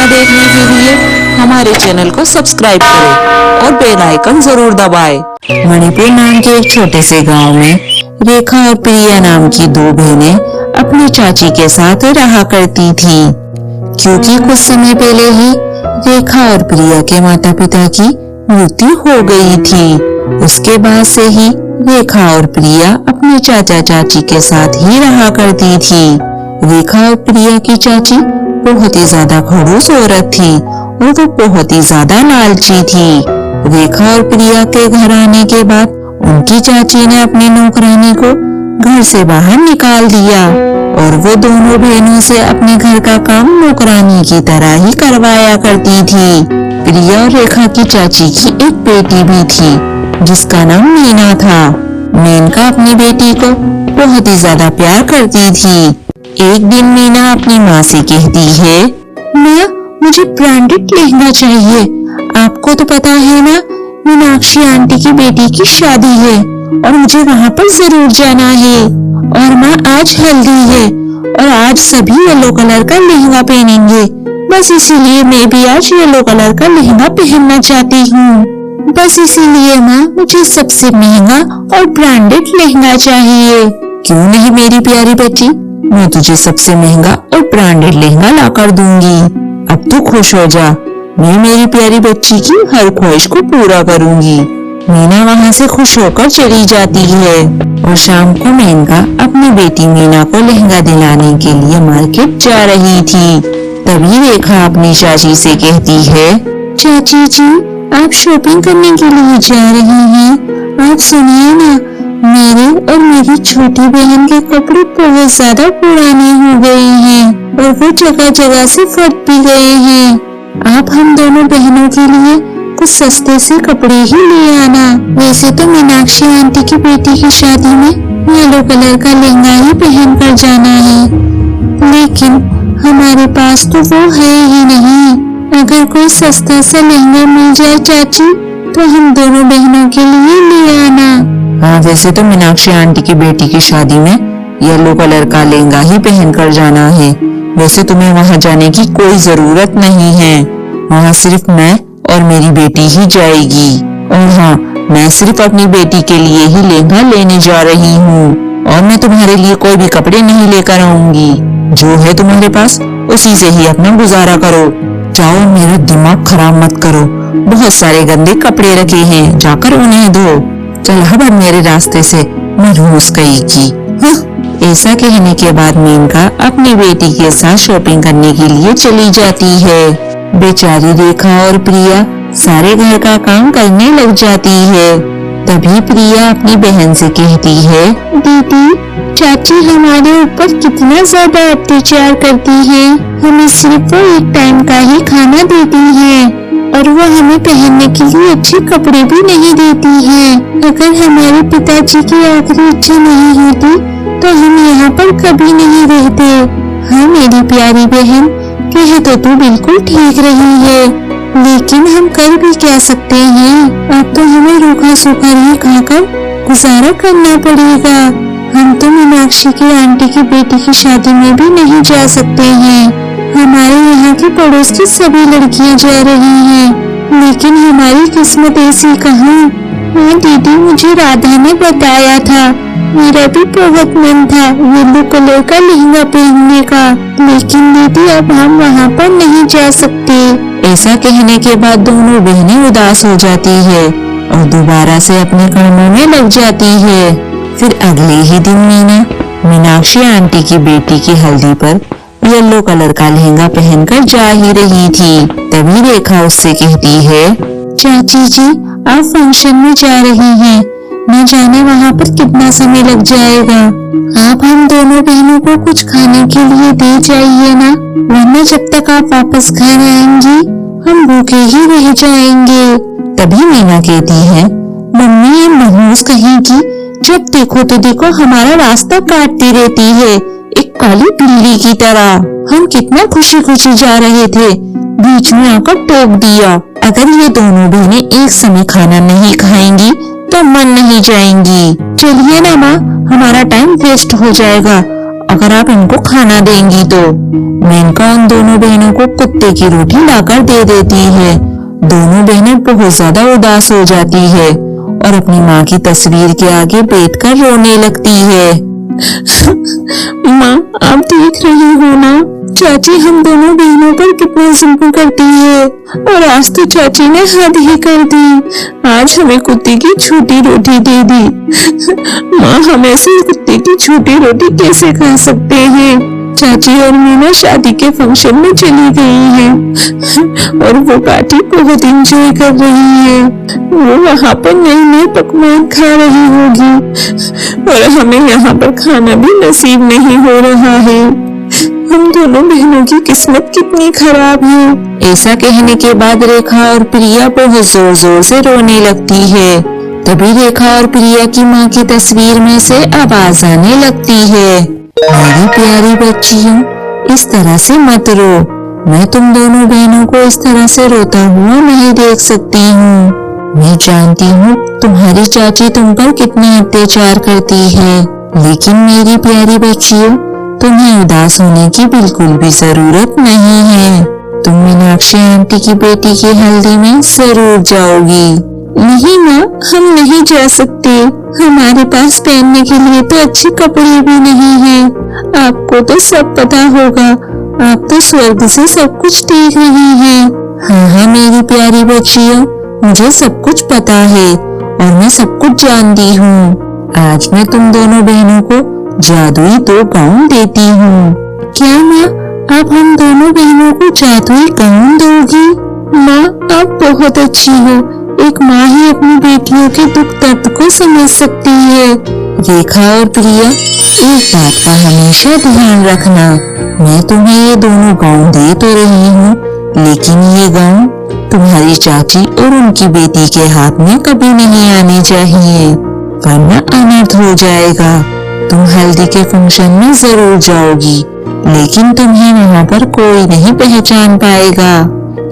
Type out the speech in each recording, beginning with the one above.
कहानियाँ देखने के लिए हमारे चैनल को सब्सक्राइब करें और बेल आइकन जरूर दबाएं। मणिपुर नाम के एक छोटे से गांव में रेखा और प्रिया नाम की दो बहनें अपनी चाची के साथ रहा करती थीं। क्योंकि कुछ समय पहले ही रेखा और प्रिया के माता पिता की मृत्यु हो गई थी। उसके बाद से ही रेखा और प्रिया अपने चाचा चाची के साथ ही रहा करती थी। रेखा और प्रिया की चाची बहुत ही ज्यादा खड़ूस औरत थी और वो बहुत ही ज्यादा लालची थी। रेखा और प्रिया के घर आने के बाद उनकी चाची ने अपनी नौकरानी को घर से बाहर निकाल दिया और वो दोनों बहनों से अपने घर का काम नौकरानी की तरह ही करवाया करती थी। प्रिया और रेखा की चाची की एक बेटी भी थी जिसका नाम मीना था। मेनका अपनी बेटी को बहुत ही ज्यादा प्यार करती थी। एक दिन मीना अपनी माँ से कहती है, माँ मुझे ब्रांडेड लहंगा चाहिए। आपको तो पता है ना, मीनाक्षी आंटी की बेटी की शादी है और मुझे वहाँ पर जरूर जाना है। और माँ आज हल्दी है और आज सभी येलो कलर का लहंगा पहनेंगे। बस इसीलिए मैं भी आज येलो कलर का लहंगा पहनना चाहती हूँ। बस इसीलिए माँ मुझे सबसे महंगा और ब्रांडेड लहंगा चाहिए। क्यों नहीं मेरी प्यारी बच्ची, मैं तुझे सबसे महंगा और ब्रांडेड लहंगा ला कर दूंगी। अब तू खुश हो जा, मैं मेरी प्यारी बच्ची की हर ख्वाहिश को पूरा करूंगी। मीना वहाँ से खुश होकर चली जाती है और शाम को मेनका अपनी बेटी मीना को लहंगा दिलाने के लिए मार्केट जा रही थी। तभी रेखा अपनी चाची से कहती है, चाची जी आप शॉपिंग करने के लिए जा रही हैं। आप सुनिए ना, मेरे और मेरी छोटी बहन के कपड़े बहुत ज्यादा पुराने हो गए हैं और वो जगह जगह से फट भी गए हैं। आप हम दोनों बहनों के लिए कुछ सस्ते से कपड़े ही ले आना। वैसे तो मीनाक्षी आंटी की बेटी की शादी में येलो कलर का लहंगा ही पहन कर जाना है, लेकिन हमारे पास तो वो है ही नहीं। अगर कोई सस्ता सा लहंगा मिल जाए चाची तो हम दोनों बहनों के लिए ले आना। हाँ, वैसे तो मीनाक्षी आंटी की बेटी की शादी में येलो कलर का लहंगा ही पहन कर जाना है। वैसे तुम्हें वहाँ जाने की कोई जरूरत नहीं है, वहाँ सिर्फ मैं और मेरी बेटी ही जाएगी। और हाँ, मैं सिर्फ अपनी बेटी के लिए ही लहंगा लेने जा रही हूँ और मैं तुम्हारे लिए कोई भी कपड़े नहीं लेकर आऊंगी। जो है तुम्हारे पास उसी से ही अपना गुजारा करो। जाओ, मेरा दिमाग खराब मत करो। बहुत सारे गंदे कपड़े रखे हैं, जाकर उन्हें धो। चल हट मेरे रास्ते से, मैं रूस गई की। ऐसा कहने के बाद मेनका अपनी बेटी के साथ शॉपिंग करने के लिए चली जाती है। बेचारी रेखा और प्रिया सारे घर का काम करने लग जाती है। तभी प्रिया अपनी बहन से कहती है, दीदी चाची हमारे ऊपर कितना ज्यादा अत्याचार करती है। हमें सिर्फ वो एक टाइम का ही खाना देती है और वो हमें पहनने के लिए अच्छे कपड़े भी नहीं देती है। अगर हमारे पिताजी की आखिरी इच्छा नहीं होती तो हम यहाँ पर कभी नहीं रहते। हाँ मेरी प्यारी बहन, कहे तो तू बिल्कुल ठीक रही है, लेकिन हम कर भी क्या सकते हैं। अब तो हमें रूखा सूखा ही खाकर गुजारा करना पड़ेगा। हम तो मीनाक्षी की आंटी की बेटी की शादी में भी नहीं जा सकते हैं। हमारे यहाँ की पड़ोस की सभी लड़कियाँ जा रही हैं, लेकिन हमारी किस्मत ऐसी कहाँ। हाँ दीदी, मुझे राधा ने बताया था, मेरा भी बहुत मन था येलो कलर का लहंगा पहनने का, लेकिन दीदी अब हम वहाँ पर नहीं जा सकते। ऐसा कहने के बाद दोनों बहनें उदास हो जाती है और दोबारा से अपने कामों में लग जाती है। फिर अगले ही दिन मीनाक्षी आंटी की बेटी की हल्दी पर येलो कलर का लहंगा पहनकर जा ही रही थी। तभी रेखा उससे कहती है, चाची जी आप फंक्शन में जा रही हैं, न जाने वहाँ पर कितना समय लग जाएगा। आप हम दोनों बहनों को कुछ खाने के लिए दे जाइए ना, वरना जब तक आप वापस घर आएंगी हम भूखे ही रह जाएंगे। तभी मीना कहती है, मम्मी ये मनहूस कहेगी, जब देखो तो देखो हमारा रास्ता काटती रहती है, एक काली बिल्ली की तरह। हम कितना खुशी खुशी जा रहे थे, बीच में आकर टोक दिया। अगर ये दोनों बहनें एक समय खाना नहीं खाएंगी तो मन नहीं जाएंगी। चलिए ना माँ, हमारा टाइम वेस्ट हो जाएगा अगर आप इनको खाना देंगी तो। मेनका उन दोनों बहनों को कुत्ते की रोटी लाकर दे देती है। दोनों बहनें बहुत ज्यादा उदास हो जाती है और अपनी माँ की तस्वीर के आगे बैठकर रोने लगती है। माँ, आप देख रही हो ना, चाची हम दोनों बहनों पर कितना जुल्म करती है, और आज तो चाची ने हद ही कर दी। आज हमें कुत्ते की छोटी रोटी दे दी। माँ, हम ऐसे कुत्ते की छोटी रोटी कैसे खा सकते हैं? चाची और मीना शादी के फंक्शन में चली गई हैं और वो पार्टी बहुत एंजॉय कर रही है। वो वहाँ पर नए नए पकवान खा रही होगी और हमें यहाँ पर खाना भी नसीब नहीं हो रहा है। हम दोनों बहनों की किस्मत कितनी खराब है। ऐसा कहने के बाद रेखा और प्रिया बहुत जोर जोर से रोने लगती है। तभी रेखा और प्रिया की माँ की तस्वीर में से आवाज आने लगती है, मेरी प्यारी बच्चियों, इस तरह से मत रो। मैं तुम दोनों बहनों को इस तरह से रोता हुआ नहीं देख सकती हूँ। मैं जानती हूँ तुम्हारी चाची तुम पर कितने अत्याचार करती है, लेकिन मेरी प्यारी बच्चियों, तुम्हें उदास होने की बिल्कुल भी जरूरत नहीं है। तुम मीनाक्षी आंटी की बेटी की हल्दी में जरूर जाओगी। नहीं माँ, हम नहीं जा सकते। हमारे पास पहनने के लिए तो अच्छे कपड़े भी नहीं हैं। आपको तो सब पता होगा, आप तो स्वर्ग से सब कुछ देख रही हैं। हाँ, मेरी प्यारी बच्चियों, मुझे सब कुछ पता है और मैं सब कुछ जानती हूँ। आज मैं तुम दोनों बहनों को जादुई 2 गाउन देती हूँ। क्या माँ, आप हम दोनों बहनों को जादुई गाउन दोगी? माँ, आप बहुत अच्छी हो। एक माँ ही अपनी बेटियों के दुख दर्द को समझ सकती है। रेखा और प्रिया, एक बात का हमेशा ध्यान रखना, मैं तुम्हें ये दोनों गाउन दे तो रही हूँ, लेकिन ये गाउन तुम्हारी चाची और उनकी बेटी के हाथ में कभी नहीं आने चाहिए, वरना अनर्थ हो जाएगा। तुम हल्दी के फंक्शन में जरूर जाओगी, लेकिन तुम्हें वहाँ पर कोई नहीं पहचान पाएगा।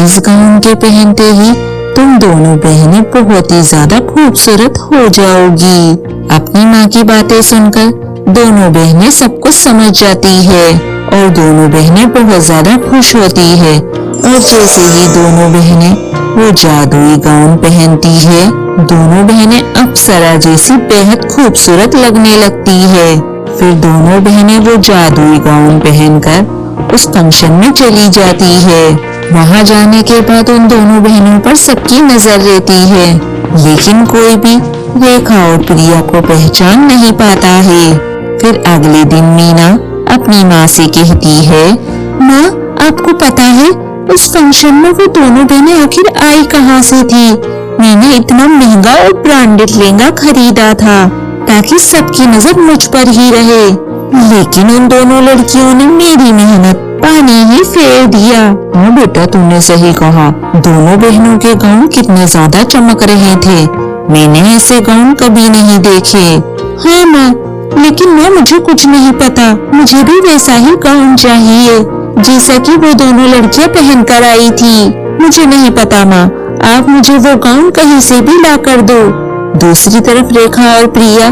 इस गाउन के पहनते ही तुम दोनों बहनें बहुत ही ज्यादा खूबसूरत हो जाओगी। अपनी माँ की बातें सुनकर दोनों बहनें सब कुछ समझ जाती है और दोनों बहनें बहुत ज्यादा खुश होती है। और जैसे ही दोनों बहनें वो जादुई गाउन पहनती है, दोनों बहनें अप्सरा जैसी बेहद खूबसूरत लगने लगती है। फिर दोनों बहनें वो जादुई गाउन पहनकर उस फंक्शन में चली जाती है। वहाँ जाने के बाद उन दोनों बहनों पर सबकी नजर रहती है, लेकिन कोई भी रेखा और प्रिया को पहचान नहीं पाता है। फिर अगले दिन मीना अपनी माँ से कहती है, माँ, आपको पता है उस फंक्शन में वो दोनों बहनें आखिर आई कहाँ से थी? मैंने इतना महंगा और ब्रांडेड लहंगा खरीदा था ताकि सबकी नजर मुझ पर ही रहे, लेकिन उन दोनों लड़कियों ने मेरी मेहनत पानी ही फेर दिया। हाँ बेटा, तुमने सही कहा, दोनों बहनों के गाउन कितने ज्यादा चमक रहे थे। मैंने ऐसे गाउन कभी नहीं देखे। हाँ माँ, लेकिन माँ मुझे कुछ नहीं पता, मुझे भी वैसा ही गाउन चाहिए जैसा कि वो दोनों लड़कियां पहन कर आई थी। मुझे नहीं पता माँ, आप मुझे वो गाउन कहीं से भी ला कर दो। दूसरी तरफ रेखा और प्रिया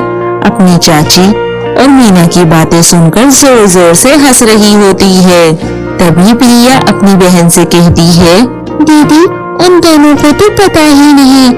अपनी चाची और मीना की बातें सुनकर जोर जोर से हंस रही होती है। तभी प्रिया अपनी बहन से कहती है, दीदी, उन दोनों को तो पता ही नहीं,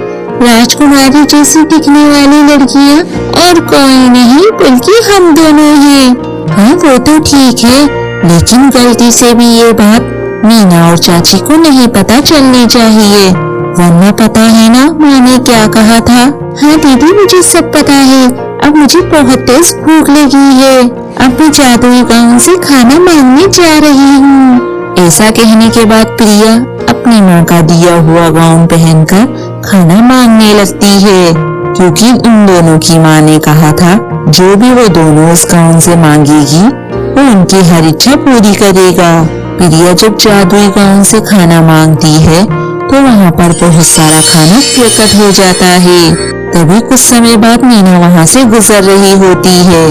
राजकुमारी जैसी दिखने वाली लड़कियां और कोई नहीं बल्कि हम दोनों हैं। हाँ वो तो ठीक है, लेकिन गलती से भी ये बात मीना और चाची को नहीं पता चलनी चाहिए, वरना पता है ना माँ ने क्या कहा था। हाँ दीदी, मुझे सब पता है। अब मुझे बहुत तेज भूख लगी है, अब मैं जादुई गाउन से खाना मांगने जा रही हूँ। ऐसा कहने के बाद प्रिया अपनी माँ का दिया हुआ गाउन पहनकर खाना मांगने लगती है, क्योंकि उन दोनों की माँ ने कहा था जो भी वो दोनों उस गाउन से मांगेगी वो उनकी हर इच्छा पूरी करेगा। प्रिया जब जादुई गाउन से खाना मांगती है तो वहाँ पर बहुत सारा खाना प्रकट हो जाता है। तभी कुछ समय बाद मीना वहाँ से गुजर रही होती है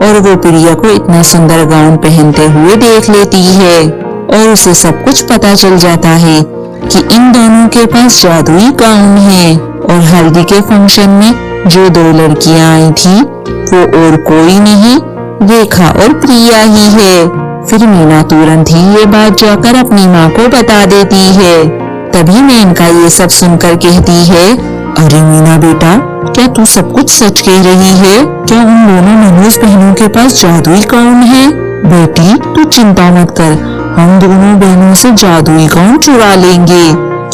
और वो प्रिया को इतना सुंदर गाउन पहनते हुए देख लेती है और उसे सब कुछ पता चल जाता है कि इन दोनों के पास जादुई गाउन है। और हल्दी के फंक्शन में जो 2 लड़कियां आई थी वो और कोई नहीं रेखा और प्रिया ही है। फिर मीना तुरंत ही ये बात जाकर अपनी माँ को बता देती है। तभी मेनका ये सब सुनकर कहती है, अरे मीना बेटा, क्या तू सब कुछ सच कह रही है? क्या उन दोनों मनोज बहनों के पास जादुई गाउन है? बेटी तू चिंता मत कर, हम दोनों बहनों से जादुई गाउन चुरा लेंगे,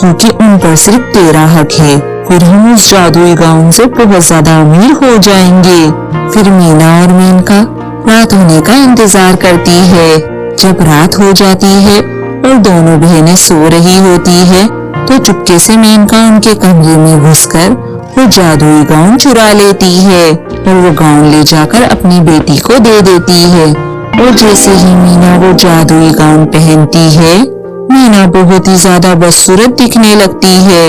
क्योंकि उन पर सिर्फ तेरा हक है। फिर हम उस जादुई गाउन से बहुत ज्यादा अमीर हो जाएंगे। फिर मीना और मेनका रात होने का इंतजार करती है। जब रात हो जाती है और दोनों बहनें सो रही होती है, तो चुपके से मेनका उनके कमरे में घुसकर वो जादुई गाउन चुरा लेती है और वो गाउन ले जाकर अपनी बेटी को दे देती है। और जैसे ही मीना वो जादुई गाउन पहनती है, मीना बहुत ही ज्यादा बदसूरत दिखने लगती है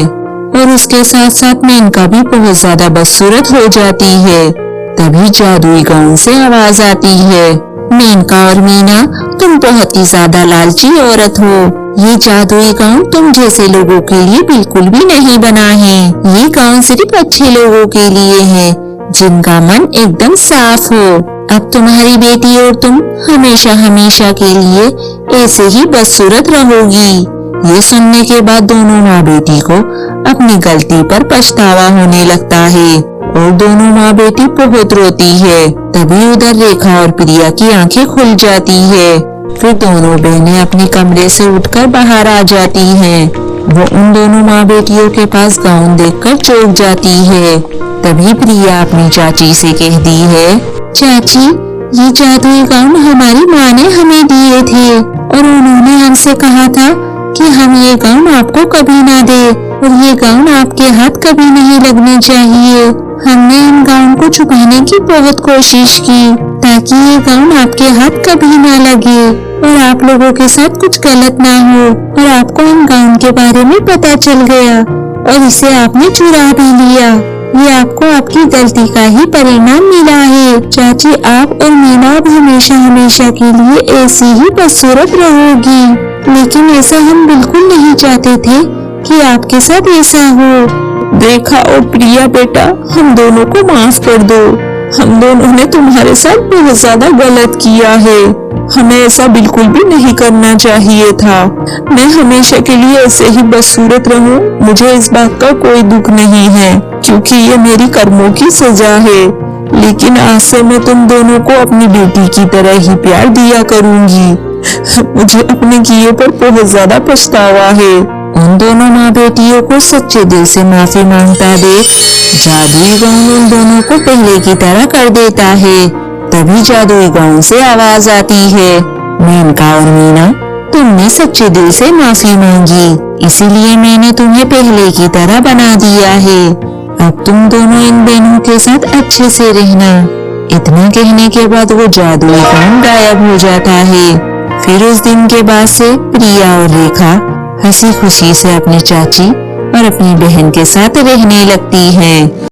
और उसके साथ साथ मेनका भी बहुत ज्यादा बदसूरत हो जाती है। तभी जादुई गाउन से आवाज आती है, मेनका और मीना, तुम बहुत ही ज्यादा लालची औरत हो। ये जादुई गाउन तुम जैसे लोगों के लिए बिल्कुल भी नहीं बना है। ये गाउन सिर्फ अच्छे लोगों के लिए है, जिनका मन एकदम साफ हो। अब तुम्हारी बेटी और तुम हमेशा हमेशा के लिए ऐसे ही बदसूरत रहोगी। ये सुनने के बाद दोनों माँ बेटी को अपनी गलती पर पछतावा होने लगता है और दोनों माँ बेटी बहुत रोती है। तभी उधर रेखा और प्रिया की आंखें खुल जाती है। फिर दोनों बहनें अपने कमरे से उठकर बाहर आ जाती हैं। वो उन दोनों माँ बेटियों के पास गाउन देखकर चौंक जाती है। तभी प्रिया अपनी चाची से कहती है, चाची, ये जादुई गाउन हमारी माँ ने हमें दिए थे और उन्होंने हमसे कहा था कि हम ये गाउन आपको कभी ना दे और ये गाउन आपके हाथ कभी नहीं लगने चाहिए। हमने इन गाउन को छुपाने की बहुत कोशिश की ताकि ये गाउन आपके हाथ कभी ना लगे और आप लोगों के साथ कुछ गलत ना हो। और आपको इन गाउन के बारे में पता चल गया और इसे आपने चुरा भी लिया। ये आपको आपकी गलती का ही परिणाम मिला है। चाची, आप और मीना अब हमेशा हमेशा के लिए ऐसी ही बदसूरत रहोगी। लेकिन ऐसा हम बिल्कुल नहीं चाहते थे कि आपके साथ ऐसा हो। रेखा और प्रिया बेटा, हम दोनों को माफ कर दो। हम दोनों ने तुम्हारे साथ बहुत ज्यादा गलत किया है। हमें ऐसा बिल्कुल भी नहीं करना चाहिए था। मैं हमेशा के लिए ऐसे ही बदसूरत रहूं, मुझे इस बात का कोई दुख नहीं है, क्योंकि ये मेरी कर्मों की सजा है। लेकिन आज से मैं तुम दोनों को अपनी बेटी की तरह ही प्यार दिया करूंगी। मुझे अपने किए पर बहुत ज्यादा पछतावा है। उन दोनों माँ बेटियों को सच्चे दिल से माफी मांगता देख जादुई गाउन उन दोनों को पहले की तरह कर देता है। तभी जादुई गाउन से आवाज आती है, मेनका और मीना, तुमने सच्चे दिल से माफी मांगी, इसीलिए मैंने तुम्हें पहले की तरह बना दिया है। अब तुम दोनों इन बहनों के साथ अच्छे से रहना। इतना कहने के बाद वो जादुई गाउन गायब हो जाता है। फिर उस दिन के बाद से प्रिया और रेखा हंसी खुशी से अपनी चाची और अपनी बहन के साथ रहने लगती हैं।